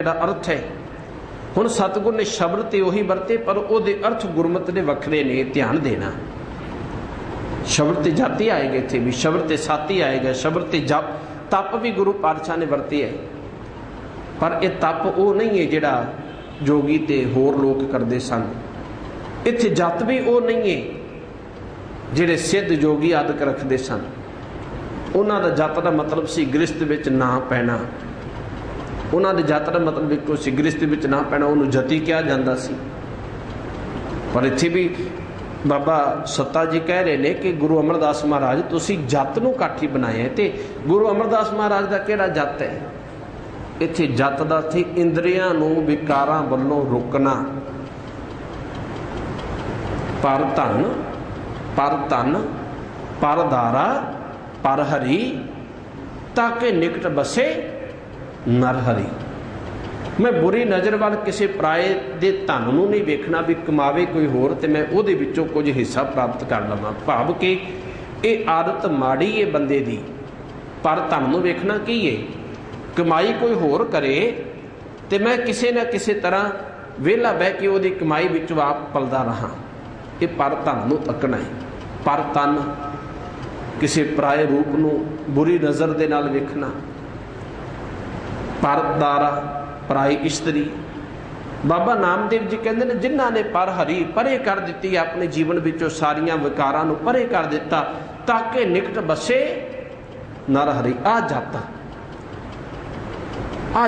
अर्थ है। हुण सतगुर ने शब्द तो उही वरते पर उहदे अर्थ गुरमत दे वखरे ने, ध्यान देना। शब्द ते जाति आए गए थे भी, शब्द ते साती आए गए, शब्द ते जप तप भी गुरु पातशाह ने वरते है, पर यह तप वो नहीं है जिहड़ा जोगी ते होर लोग करते सन। इत्थे जत भी वो नहीं है जिहड़े सिद्ध जोगी आदक रखते सन। उन्हां दा जत का मतलब सी गृहस्थ विच ना पैना। उन्होंने जत का मतलब एक सी गृहस्थ विच ना पैना, उन्होंने जती कहा जाता सी। पर इत्थे भी बाबा सत्ता जी कह रहे हैं कि गुरु अमरदास महाराज तुसी जत नूं काठी बनाया, तो गुरु अमरदास महाराज का किहड़ा जत है? इत्थे जत दा सी इंद्रियां नूं विकारां वल्लों रोकना। पर धन पर दारा पर हरि ताके निकट बसे नर हरि। मैं बुरी नज़र वाल किसी पराए दे धन नूं नहीं वेखना भी कमावे कोई होर ते मैं उहदे विचों कुछ हिस्सा प्राप्त कर लवां। भाव कि ये आदत माड़ी है बंदे दी। पर धन नूं वेखना की है, कमाई कोई होर करे ते मैं किसी न किसी तरह वेला बह के उहदी कमाई विचों आप पलदा रहा। ये पर धन नूं तकना है। पर तन किसी पराए रूप नूं बुरी नज़र दे नाल वेखना। पर दारा पराई इस्तरी। बाबा नामदेव जी कहते हैं जिन्हों ने पर हरी परे कर दी अपने जीवन विचों सारियां विकारां नूं परे कर दिता ताकि निकट बसे नर हरी। आ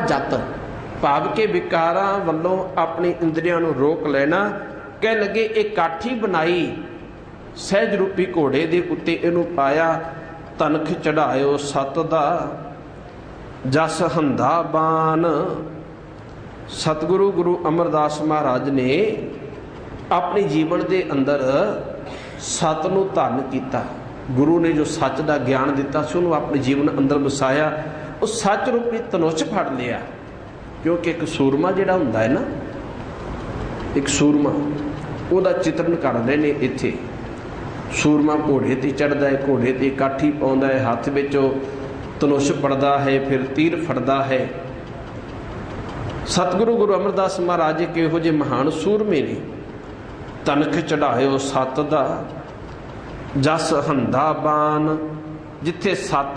जत भाव के विकारां वल्लों अपनी इंद्रियां नूं रोक लेना। कह लगे एक काठी बनाई सहज रूपी घोड़े दे उत्ते इहनूं पाया, तनख चढ़ायो सत दा जस हंधा बान। सतगुरु गुरु अमरदास महाराज ने अपने जीवन के अंदर सत नूं धन किया। गुरु ने जो सच का ज्ञान दिता सी उन्होंने अपने जीवन अंदर वसाया। उस सच रूपी धनुष फड़ लिया। क्योंकि एक सूरमा जिहड़ा हुंदा है ना, एक सूरमा उहदा चित्रण कर रहे ने इत्थे। सूरमा घोड़े ते चढ़दा है, घोड़े ते काठी पाउंदा है, हत्थ विचों धनुष फड़दा है, फिर तीर फड़दा है। सतगुरु गुरु अमरदास महाराज एक इहो जिहे महान सूरमे ने। तनख चढ़ायो सत दा जस हंधा बान। जिथे सत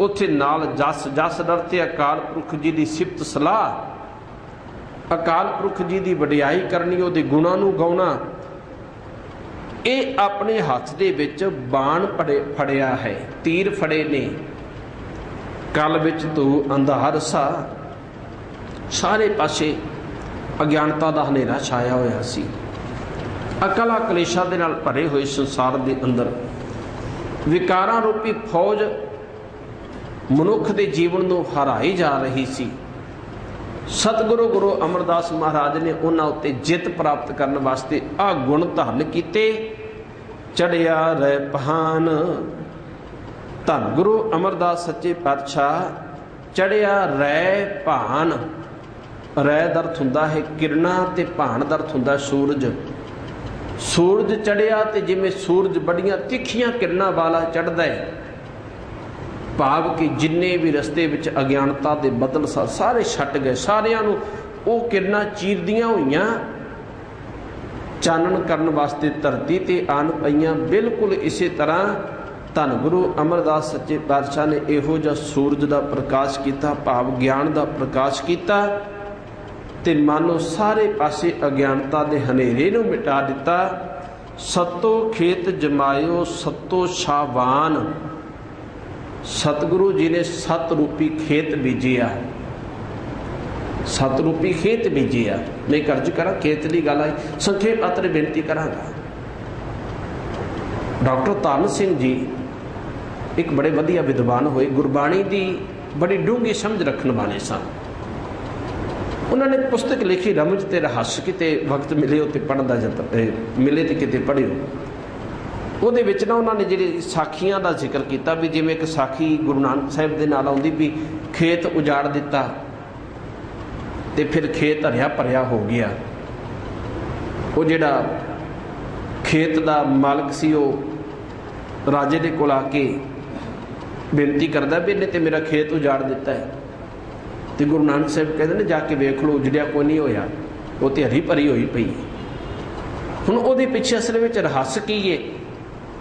उत्थे नाल जस। जस डरते अकाल पुरख जी की सिफत सलाह, अकाल पुरख जी की वडियाई करनी, उहदे गुणां नूं गाउणा। ये अपने हत्थ दे विच बाण फड़िया है, तीर फड़े ने। कल विच तू अंधार सा। सारे पासे अज्ञानता का हनेरा छाया होया सी। अकला कलेशा दे नाल भरे हुए संसार के अंदर विकारां रूपी फौज मनुख के जीवन को हराई जा रही सी। सतगुरु गुरु अमरदास महाराज ने उन्हां उत्ते जित प्राप्त करने वास्ते आ गुण धारण कीते। चढ़िया रै पहान। धन गुरु अमरदास सच्चे पातशाह चढ़िया रै भान। रै दर्थ हुंदा है किरणा ते भान दर्थ हुंदा सूरज। सूरज चढ़िया ते जिवें सूरज बड़ियां तिखियां किरणा वाला चढ़दा है। भाव कि जिन्ने भी रस्ते विच अज्ञानता दे बदल सारे छट गए। सारियां नूं ओह किरणा चीरदियां होईयां चानण करन वास्ते धरती ते आन पईयां। बिल्कुल इसे तरह धन गुरु अमरदास सच्चे पातशाह ने इहो जिहा सूरज का प्रकाश किया, भाव ज्ञान का प्रकाश किया ते मानो सारे पासे अज्ञानता के हनेरे नूं मिटा दिता। सतो खेत जमायो सतो शावान। सतगुरु जी ने सत रूपी खेत बीजिया। सत रूपी खेत बीजिया। मैं कर्ज करा खेत की गल आई, संखेप अतर बेनती करांगा। डॉक्टर धन सिंह जी एक बड़े वधिया विद्वान होए, गुरबाणी की बड़ी डूंगी समझ रखने वाले सन। उन्होंने पुस्तक लिखी रमज ते रहस्य। किते वक्त मिले तो पढ़न का जतन मिले तो किते पढ़ियो। ਉਹਦੇ ਵਿੱਚ ਨਾ ਉਹਨਾਂ ਨੇ ਜਿਹੜੀ ਸਾਖੀਆਂ ਦਾ ਜ਼ਿਕਰ ਕੀਤਾ ਵੀ ਜਿਵੇਂ ਇੱਕ ਸਾਖੀ ਗੁਰੂ ਨਾਨਕ ਸਾਹਿਬ ਦੇ ਨਾਲ ਆਉਂਦੀ ਵੀ ਖੇਤ ਉਜਾੜ ਦਿੱਤਾ ਤੇ ਫਿਰ ਖੇਤ ਹਰਿਆ ਭਰਿਆ ਹੋ ਗਿਆ। ਉਹ ਜਿਹੜਾ ਖੇਤ ਦਾ ਮਾਲਕ ਸੀ ਉਹ ਰਾਜੇ ਦੇ ਕੋਲ ਆ ਕੇ ਬੇਨਤੀ ਕਰਦਾ ਵੀ ਇਹਨੇ ਤੇ ਮੇਰਾ ਖੇਤ ਉਜਾੜ ਦਿੱਤਾ ਹੈ तो गुरु नानक साहब कहते ने जाके वेख लो उजड़िया कोई नहीं होया, वो तो हरी भरी हुई पई। हुण उहदे पिछे असल में रहस्य की है,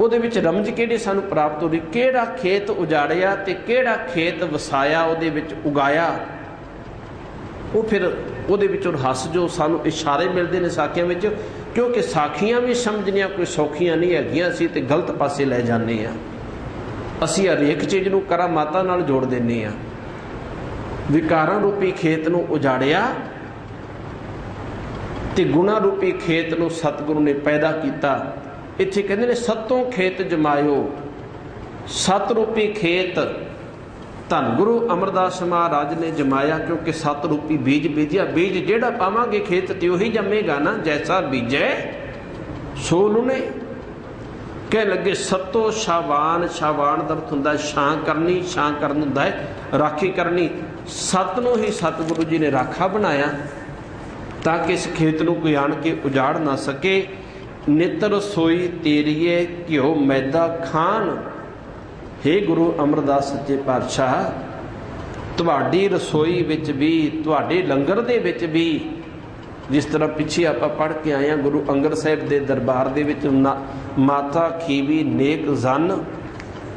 उहदे विच रमज किहड़ी सानूं प्राप्त हो रही, किहड़ा खेत उजाड़िया ते किहड़ा खेत वसाया उहदे विच उगाया, वो फिर उहदे विचों रहस्य जो सानूं इशारे मिलते हैं साखियां विच। क्योंकि साखियां भी समझनिया कोई सौखियां नहीं हैगियां, असीं ते गलत पासे लै जाने आ। असीं हरेक चीज़ नूं करामाता नाल जोड़ दिंदे आ। विकारां रूपी खेत नूं उजाड़िया ते गुणा रूपी खेत नूं सतगुरु ने पैदा किया। इत्थे कहंदे ने सतों खेत जमायो, सत रूपी खेत धन गुरु अमरदास महाराज ने जमाया। क्योंकि सत रूपी बीज बीजिया, बीज जेड़ा पावांगे खेत ते उही जमेगा ना, जैसा बीजे सो लुने। कह लगे सतो शावान, शावान का अर्थ हुंदा छां करनी, छां करन हुंदा है राखी करनी। सत नूं ही सतगुरु जी ने राखा बनाया ताकि इस खेत नूं कोई आण के उजाड़ ना सके। नित रसोई तेरीए घिओ मैदा खान, हे गुरु अमरदास सच्चे पातशाह तुहाडी रसोई विच भी, तुहाडे लंगर दे विच भी, जिस तरह पिछे आप पढ़ के आए हैं गुरु अंगद साहिब के दरबार दे विच माता खीवी नेक जन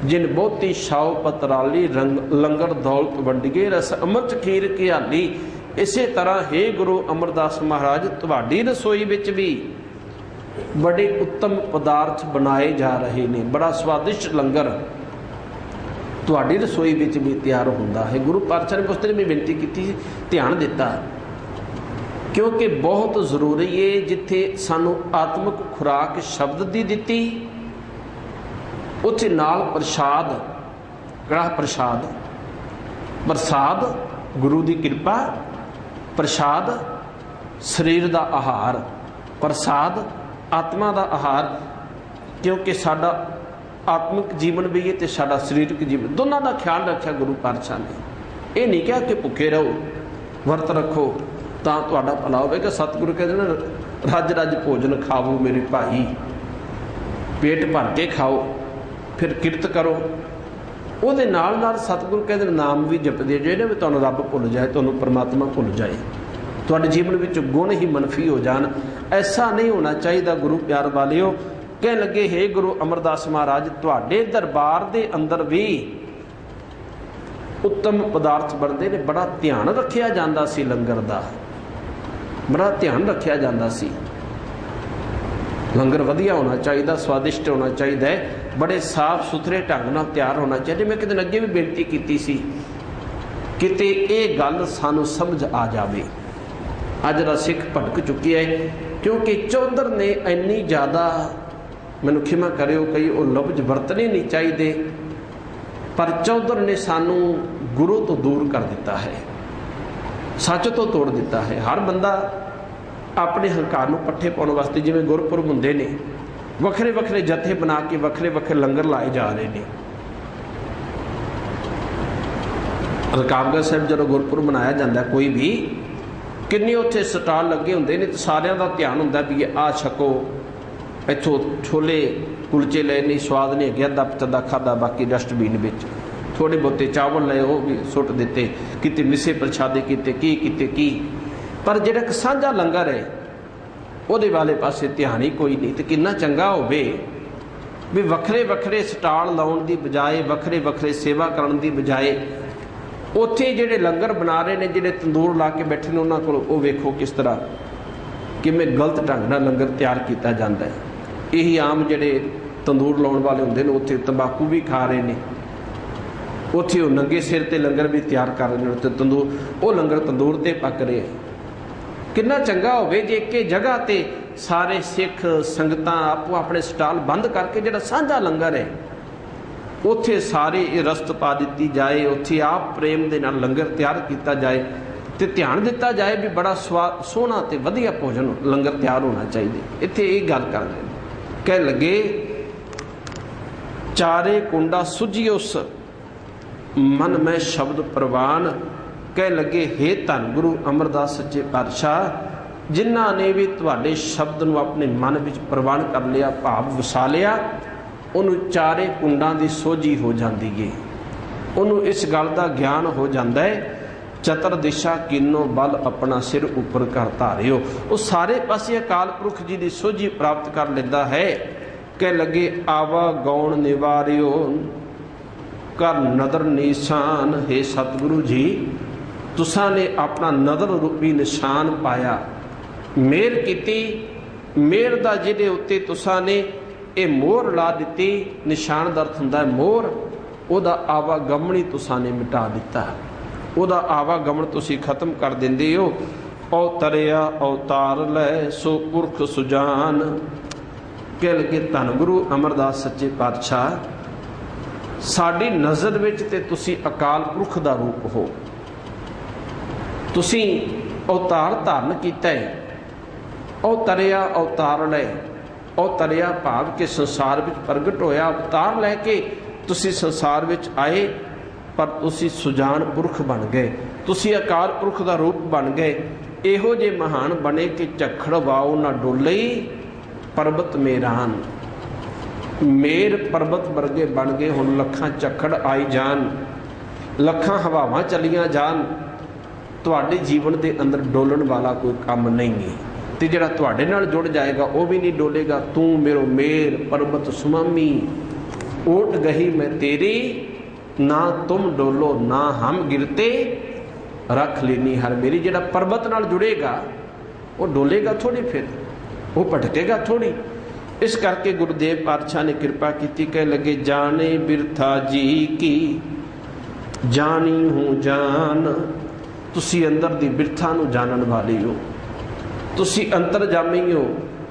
जिन बहुती छाओ पतराली लंगर दौलत वंडिए रस अमृत खीर घियाली। इसे तरह हे गुरु अमरदास महाराज तुहाडी रसोई विच भी बड़े उत्तम पदार्थ बनाए जा रहे ने, बड़ा स्वादिष्ट लंगर तुहाडी रसोई विच भी तैयार हुंदा है। गुरु पातशाह ने उस दिन भी बेनती की, ध्यान दिता, क्योंकि बहुत जरूरी है जिथे सानू आत्मक खुराक शब्द दी दिती, उत्थे नाल प्रसाद, कड़ा प्रसाद, प्रसाद गुरु की कृपा, प्रसाद शरीर का आहार, प्रसाद आत्मा का आहार। क्योंकि साडा आत्मिक जीवन भी है तो साडा शरीरक जीवन, दोनों का ख्याल रखा गुरु पातशाह ने। ये नहीं कहा कि भुखे रहो वर्त रखो तां तुहाडा भला होवेगा। सतगुरु कहते हैं रज रज भोजन खावो मेरे भाई, पेट भर के खाओ फिर किरत करो। ਉਹਦੇ ਨਾਲ ਨਾਲ सतगुरु कहते नाम भी जपदे जे ने भी तुहानूं रब भुल जाए, तुहानूं परमात्मा भुल जाए, तुहाडे जीवन विच गुण ही मनफी हो जान। ऐसा नहीं होना चाहिए गुरु प्यार वालिओ। कह लगे हे गुरु अमरदास महाराज तुहाडे दरबार दे अंदर भी उत्तम पदार्थ बनते ने, बड़ा ध्यान रखिया जाता सी, लंगर का बड़ा ध्यान रखिया जाता सी। लंगर वधिया होना चाहिए, स्वादिष्ट होना चाहिए, बड़े साफ सुथरे ढंग नाल तैयार होना चाहिए। मैं कितने अगे भी बेनती की सी किते ये गल सानू समझ आ जाए। अज दा सिख भटक चुकी है, क्योंकि चौधर ने इन्नी ज़्यादा, मैनू खिमा करियो कई वो लफ्ज वरतने नहीं चाहिए, पर चौधर ने सानू गुरु तो दूर कर दिता है, सच तो तोड़ दिता है। हर बंदा अपने हंकार नूं पट्ठे पाउण वास्ते जिवें गुरपुरब हुंदे ने वखरे वखरे जत्थे बना के वखरे वखरे लंगर लाए जा रहे हैं। रकाबगढ़ साहिब जो गुरपुरब मनाया जाता है कोई भी, किन्ने उत्थे स्टाल लगे होंदे ने, तो सारिਆਂ ਦਾ ध्यान हुंदा भी आ छको, इत्थों छोले कुलचे ले नहीं स्वाद नहीं है, अद्धा पचदा खादा, बाकी डस्टबीन विच थोड़े बहुते चावल लए वो भी सुट दिते, किते मिसे प्रशादे किते की। पर जिहड़ा साझा लंगर है ਉਹਦੇ वाले पासे ध्यान ही कोई नहीं। तो कितना चंगा होवे भी वखरे वखरे स्टाल लाउण दी बजाए, वखरे वखरे सेवा करन दी बजाए, उत्थे जिहड़े लंगर बना रहे ने, जिहड़े तंदूर ला के बैठे ने, उन्हां कोल वो वेखो किस तरह किवें गलत ढंग नाल लंगर तैयार किया जाता है। यही आम जिहड़े तंदूर लाउण वाले हुंदे ने उत्थे तंबाकू भी खा रहे ने, उत्थे वो नंगे सिर ते लंगर भी तैयार कर रहे हैं, उत्थे तंदूर वो लंगर तंदूर ते पक रहे हैं। कितना चंगा होवे जे एक जगह ते सारे सिख संगतां आपो अपने स्टाल बंद करके जिहड़ा साझा लंगर है उत्थे सारे रस्त पा दी जाए, उत्थे आप प्रेम दे नाल लंगर तैयार किया जाए, तो ध्यान दिता जाए भी बड़ा स्वाद सोहना ते वधिया भोजन लंगर तैयार होना चाहिए। इत्थे ये गल कर रहे हैं, कह लगे चारे कुंडा सुझियोस मन में शब्द प्रवान। कह लगे हे धन गुरु अमरदास सच्चे पातशाह जिन्हां ने भी तुहाडे शब्द नूं अपने मन विच प्रवान कर लिया, भाव वसा लिया, उन्होंने चारे कुंडां की सोझी हो जाती है, उन्होंने इस गल का ज्ञान हो जाता है चतर दिशा कीनो बल अपना सिर उपर कर धारियो। वो सारे पासे अकाल पुरख जी की सोझी प्राप्त कर लेंदा है। कह लगे आवा गौण निवारियो कर नदर निशान। हे सतगुरु जी तुसा ने अपना नदर रूपी निशान पाया, मेहर कीती, मेहर दा जिहदे उत्ते तुसा ने ये मोहर ला दी। निशान दा अर्थ हुंदा है मोहर। उहदा आवागमन ही तुसा ने मिटा दिता, उहदा आवागमन तुसी खत्म कर दिंदे हो। अवतरिया अवतार लै सो पुरख सुजान। कह लगे धन गुरु अमरदास सच्चे पातशाह साडी नज़र विच ते तुसी अकाल पुरख दा रूप हो। तुसी अवतार धारण कीता है। अवतरिया अवतार लै, अवतरिया भाव के संसार विच प्रगट होया, अवतार लैके तुसी संसार विच आए, पर तुसी सुजान पुरख बन गए, तुसी अकाल पुरख दा रूप बन गए। इहो जे महान बने कि झखड़ वाओ ना डोले पर्वत मेरान। मेर पर्वत वर्गे बन गए, हुण लखां झखड़ आई जान, लखां हवावां चलियां जान, तुहाडे जीवन के अंदर डोलन वाला कोई काम नहीं है। तो जिहड़ा तुहाडे नाल जुड़ जाएगा वह भी नहीं डोलेगा। तू मेरो मेर पर्वत सुमामी, ओट गही मैं तेरी, ना तुम डोलो ना हम गिरते रख लेनी हर मेरी। जिहड़ा पर्वत नाल जुड़ेगा वो डोलेगा थोड़ी, फिर वो भटकेगा थोड़ी। इस करके गुरुदेव पातशाह ने कृपा की। कह लगे जाने बिरथा जी की जानी हूँ जान। तुसी अंदर दी बिरथा नूं जानन वाले हो, तुसी अंतरजामी हो,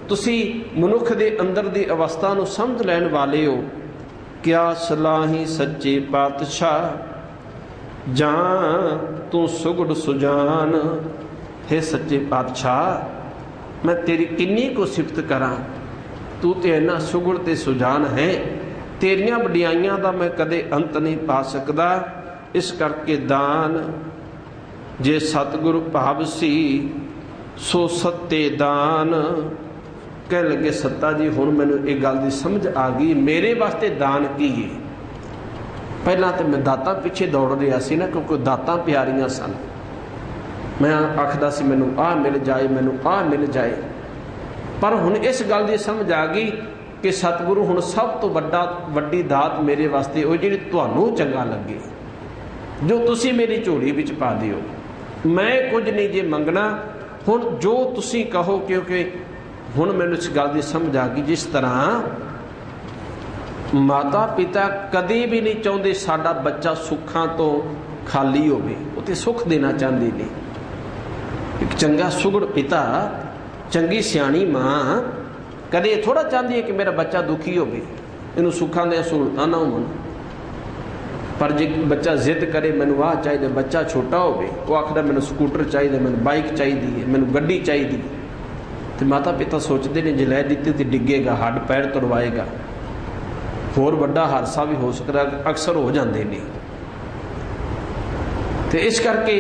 तुसी मनुख दे अंदर दी अवस्था नूं समझ लैण वाले हो। क्या सलाही सच्चे पातशाह जां तू सुगड़ सुजान। हे सच्चे पातशाह मैं तेरी किन्नी को सिफत करा, तू तो इन्ना सुगड़ ते सुजान है, तेरियां वडियाइयां दा मैं कदे अंत नहीं पा सकदा। इस करके दान जे सतगुरु भाव सी सो सत्ते दान। कह लगे सत्ता जी हुण मैनूं एक गल दी समझ आ गई, मेरे वास्ते दान की है। पहला तो मैं दातां पिछे दौड़ रहा सी ना, क्योंकि दातां प्यारियां सन। मैं आखदा सी मैनूं आ मिल जाए, मैनूं आ मिल जाए। पर हुण इस गल की समझ आ गई कि सतगुरु हुण सब तो वड्डी दात मेरे वास्ते वो जिहड़ी तुहानूं चंगा लगे, जो तुसी मेरी झोली विच पा दिओ। मैं कुछ नहीं जे मंगना, हुण जो तुसी कहो, क्योंकि हुण मैनूं इस गल की समझ आ गई। जिस तरह माता पिता कभी भी नहीं चाहते साडा बच्चा सुखां तो खाली होवे, वो तो सुख देना चाहते नहीं। एक चंगा सुगड़ पिता, चंगी सियाणी माँ कदे थोड़ा चाहती है कि मेरा बच्चा दुखी हो, इनू सुखां दी सहूलतां ना होवन। पर जे बच्चा जिद करे मैनू आ चाहिए, बच्चा छोटा हो, वो आखदा मैनू स्कूटर चाहिए, मैनू बाइक चाहिए, मैनू गड्डी चाहिए, तो माता पिता सोचते हैं जे लै दित्ती तो डिगेगा, हड्ड पैर तुड़वाएगा, होर वड्डा हादसा भी हो सकता, अक्सर हो जाते हैं। तो इस करके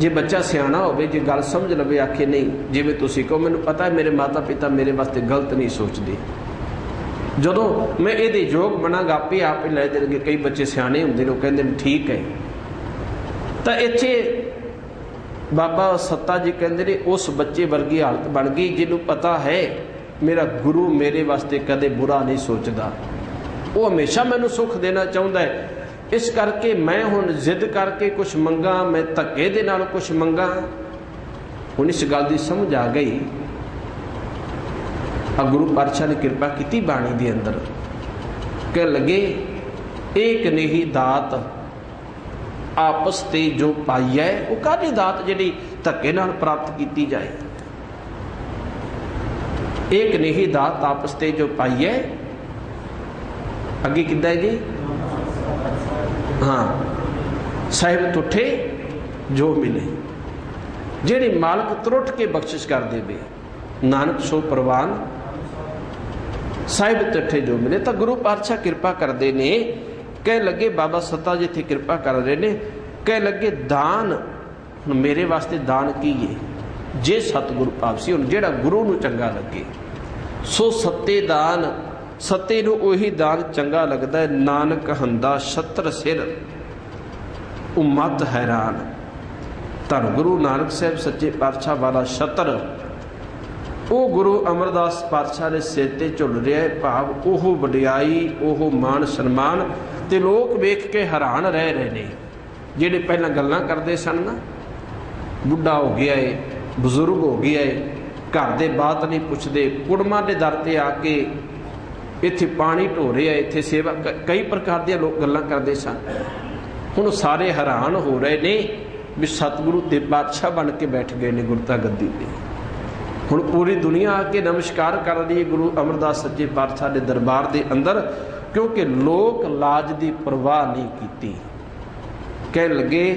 जे बच्चा सियाणा हो, जे गल समझ लवे, आखे नहीं जिवें तुसीं कहो, मैनूं पता है मेरे माता पिता मेरे वास्ते गलत नहीं सोचते, जदों मैं ये योग बनागा आपे आप ही लै देंगे। कई बच्चे सियाणे होंदे ने, कहंदे ने ठीक है। तो इत्थे बाबा सत्ता जी कहंदे ने उस बच्चे वर्गी हालत बन गई जिन्हों पता है मेरा गुरु मेरे वास्ते कदे बुरा नहीं सोचता, वो हमेशा मैनूं सुख देना चाहुंदा है। इस करके मैं हुण जिद करके कुछ मंगा, मैं धक्के दे नाल कुछ मंगा। हुण इस गल की समझ आ गई। गुरु पातशाह ने कृपा की बाणी दे अंदर, कह लगे एक नहीं दात आपस ते जो पाई है, वो काहदी दात जिहड़ी धक्के नाल प्राप्त की जाए। एक नहीं दात आपस ते जो पाई है, अगे किद्दां है जी, हाँ साहिब तुठे जो मिले, जिहड़ी मालक त्रुट के बख्शिश कर देवे, नानक सो प्रवान साहिब तुठे जो मिले। तो गुरु पातशाह कृपा करते ने। कह लगे बाबा सत्ता जी थे कृपा कर रहे ने। कह लगे दान मेरे वास्ते दान की है, जे सतगुरु पावसी हुण जिहड़ा गुरु नूं चंगा लगे सो सत्ते दान, सत्ते नूं उही दान चंगा लगता है। नानक हंदा छत्र सिर उम्मत हैरान। ਧੰਨ ਗੁਰੂ ਨਾਨਕ ਸਾਹਿਬ ਸੱਚੇ ਪਾਤਸ਼ਾਹ ਵਾਲਾ ਛਤਰ ਉਹ ਗੁਰੂ ਅਮਰਦਾਸ ਪਾਤਸ਼ਾਹ ਦੇ ਸਿਰ ਤੇ ਝੁੱਲ ਰਿਹਾ ਹੈ। ਭਾਵ ਉਹ ਵਡਿਆਈ, ਉਹ ਮਾਣ ਸਨਮਾਨ, ਤੇ ਲੋਕ ਵੇਖ ਕੇ ਹੈਰਾਨ ਰਹਿ ਰਹੇ ਨੇ। ਜਿਹੜੇ ਪਹਿਲਾਂ ਗੱਲਾਂ ਕਰਦੇ ਸਨ ਨਾ, ਬੁੱਢਾ ਹੋ ਗਿਆ ਏ, ਬਜ਼ੁਰਗ ਹੋ ਗਿਆ ਏ, ਘਰ ਦੇ ਬਾਤ ਨਹੀਂ ਪੁੱਛਦੇ, ਕੁੜਮਾਂ ਦੇ ਦਰ ਤੇ ਆ ਕੇ ਇੱਥੇ ਪਾਣੀ ਢੋ ਰਿਹਾ, ਇੱਥੇ ਸੇਵਾ, ਕਈ ਪ੍ਰਕਾਰ ਦੀਆਂ ਲੋਕ ਗੱਲਾਂ ਕਰਦੇ ਸਨ। ਹੁਣ ਸਾਰੇ ਹੈਰਾਨ ਹੋ ਰਹੇ ਨੇ ਵੀ ਸਤਿਗੁਰੂ ਤੇ ਪਾਤਸ਼ਾਹ ਬਣ ਕੇ ਬੈਠ ਗਏ ਨੇ ਗੁਰਤਾ ਗੱਦੀ ਤੇ। ਹੁਣ ਪੂਰੀ ਦੁਨੀਆ ਆ ਕੇ ਨਮਸਕਾਰ ਕਰ ਰਹੀ ਹੈ ਗੁਰੂ ਅਮਰਦਾਸ ਸੱਚੇ ਪਾਤਸ਼ਾਹ ਦੇ ਦਰਬਾਰ ਦੇ ਅੰਦਰ, ਕਿਉਂਕਿ ਲੋਕ ਲਾਜ ਦੀ ਪਰਵਾਹ ਨਹੀਂ ਕੀਤੀ। ਕਹਿਣ ਲੱਗੇ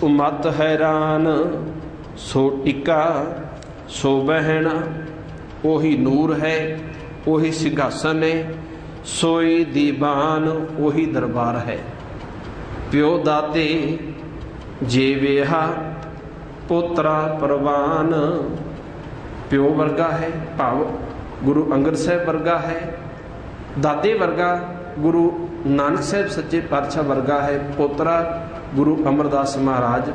ਉਮਤ ਹੈਰਾਨ ਸੋ ਟਿਕਾ ਸੋ ਬਹਿਣਾ, ਉਹੀ ਨੂਰ ਹੈ, ਉਹੀ ਸਿੰਘਾਸਨ ਹੈ, ਸੋਈ ਦੀਵਾਨ, ਉਹੀ ਦਰਬਾਰ ਹੈ। ਪਿਓ ਦਾਤੇ ਜੇ ਵੇਹਾ ਪੋਤਰਾ ਪ੍ਰਵਾਨ, ਪਿਓ ਵਰਗਾ ਹੈ, ਭਾਵ ਗੁਰੂ ਅੰਗਦ ਸਾਹਿਬ ਵਰਗਾ ਹੈ, ਦਾਦੇ ਵਰਗਾ ਗੁਰੂ ਨਾਨਕ ਸਾਹਿਬ ਸੱਚੇ ਪਾਤਸ਼ਾਹ ਵਰਗਾ ਹੈ, ਪੋਤਰਾ ਗੁਰੂ ਅਮਰਦਾਸ ਮਹਾਰਾਜ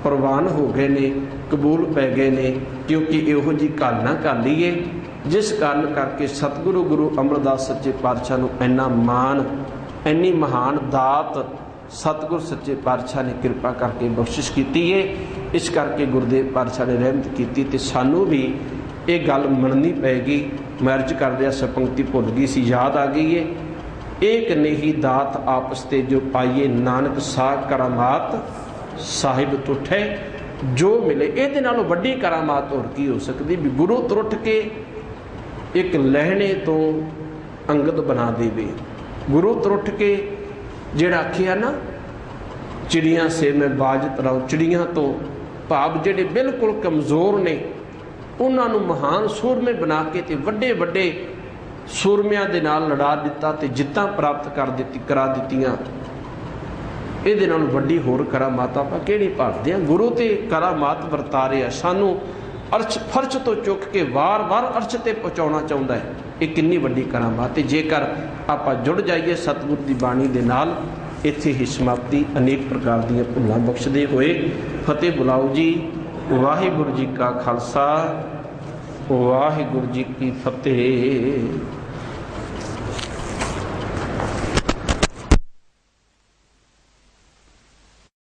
ਪ੍ਰਵਾਨ ਹੋ ਗਏ ਨੇ, ਕਬੂਲ ਪੈ ਗਏ ਨੇ, ਕਿਉਂਕਿ ਇਹੋ ਜਿਹੀ ਗੱਲ ਨਾ ਕਰ ਲਈਏ ਜਿਸ ਕਾਰਨ ਕਰਕੇ ਸਤਿਗੁਰੂ ਗੁਰੂ ਅਮਰਦਾਸ ਸੱਚੇ ਪਾਤਸ਼ਾਹ ਨੂੰ ਇੰਨਾ ਮਾਣ, ਇੰਨੀ ਮਹਾਨ ਦਾਤ ਸਤਿਗੁਰ ਸੱਚੇ ਪਾਤਸ਼ਾਹ ਨੇ ਕਿਰਪਾ ਕਰਕੇ ਬਖਸ਼ਿਸ਼ ਕੀਤੀ ਹੈ। ਇਸ ਕਰਕੇ ਗੁਰਦੇਵ ਪਾਤਸ਼ਾਹ ਨੇ ਰਹਿਮਤ ਕੀਤੀ ਤੇ ਸਾਨੂੰ ਵੀ ਇਹ ਗੱਲ ਮੰਨਣੀ ਪਏਗੀ। ਮੈਂ ਅਰਜ਼ ਕਰ ਰਿਹਾ ਸੀ, ਪੰਕਤੀ ਭੁੱਲ ਗਈ ਸੀ, ਯਾਦ ਆ ਗਈ ਹੈ। ਏਕ ਨਹੀਂ ਦਾਤ ਆਪਸ ਤੇ ਜੋ ਪਾਈਏ, ਨਾਨਕ ਸਾਹ ਕਰਾਮਾਤ ਸਾਹਿਬ ਤੁਠੇ ਜੋ ਮਿਲੇ। ਇਹਦੇ ਨਾਲੋਂ ਵੱਡੀ ਕਰਾਮਾਤ ਹੋਰ ਕੀ ਹੋ ਸਕਦੀ ਵੀ ਗੁਰੂ ਤੁਰਟ ਕੇ ਇੱਕ ਲਹਿਣੇ ਤੋਂ ਅੰਗਦ ਬਣਾ ਦੇਵੇ। ਗੁਰੂ ਤੁਰਟ ਕੇ ਜਿਹੜਾ ਆਖਿਆ ਨਾ ਚਿੜੀਆਂ ਸੇ ਮੈਂ ਬਾਜ ਤਰਾਉ, ਚਿੜੀਆਂ ਤੋਂ ਭਾਵ ਜਿਹੜੇ ਬਿਲਕੁਲ ਕਮਜ਼ੋਰ ਨੇ ਉਹਨਾਂ ਨੂੰ ਮਹਾਨ ਸੂਰਮੇ ਬਣਾ ਕੇ ਤੇ ਵੱਡੇ ਵੱਡੇ ਸੂਰਮਿਆਂ ਦੇ ਨਾਲ ਲੜਾ ਦਿੱਤਾ ਤੇ ਜਿੱਤਾਂ ਪ੍ਰਾਪਤ ਕਰਾ ਦਿੱਤੀਆਂ। ਇਹਦੇ ਨਾਲ ਵੱਡੀ ਹੋਰ ਕਰਾਮਾਤ ਆਪਾਂ ਕਿਹੜੀ ਭਾਲਦੇ ਹਾਂ? ਗੁਰੂ ਤੇ ਕਰਾਮਾਤ ਵਰਤਾ ਰਿਹਾ, ਸਾਨੂੰ ਅਰਸ਼ ਫਰਸ਼ ਤੋਂ ਚੁੱਕ ਕੇ ਵਾਰ-ਵਾਰ ਅਰਸ਼ ਤੇ ਪਹੁੰਚਾਉਣਾ ਚਾਹੁੰਦਾ ਹੈ। ਇਹ ਕਿੰਨੀ ਵੱਡੀ ਕਰਾਮਾਤ ਹੈ। ਜੇਕਰ ਆਪਾਂ ਜੁੜ ਜਾਈਏ ਸਤਿਗੁਰ ਦੀ ਬਾਣੀ ਦੇ ਨਾਲ। ਇੱਥੇ ਹੀ ਸਮਾਪਤੀ। ਅਨੇਕ ਪ੍ਰਕਾਰ ਦੀਆਂ ਭੁੱਲਾਂ ਬਖਸ਼ਦੇ ਹੋਏ ਫਤਿਹ ਬੁਲਾਓ ਜੀ। ਵਾਹਿਗੁਰੂ ਜੀ ਕਾ ਖਾਲਸਾ, ਵਾਹਿਗੁਰੂ ਜੀ ਕੀ ਫਤਿਹ।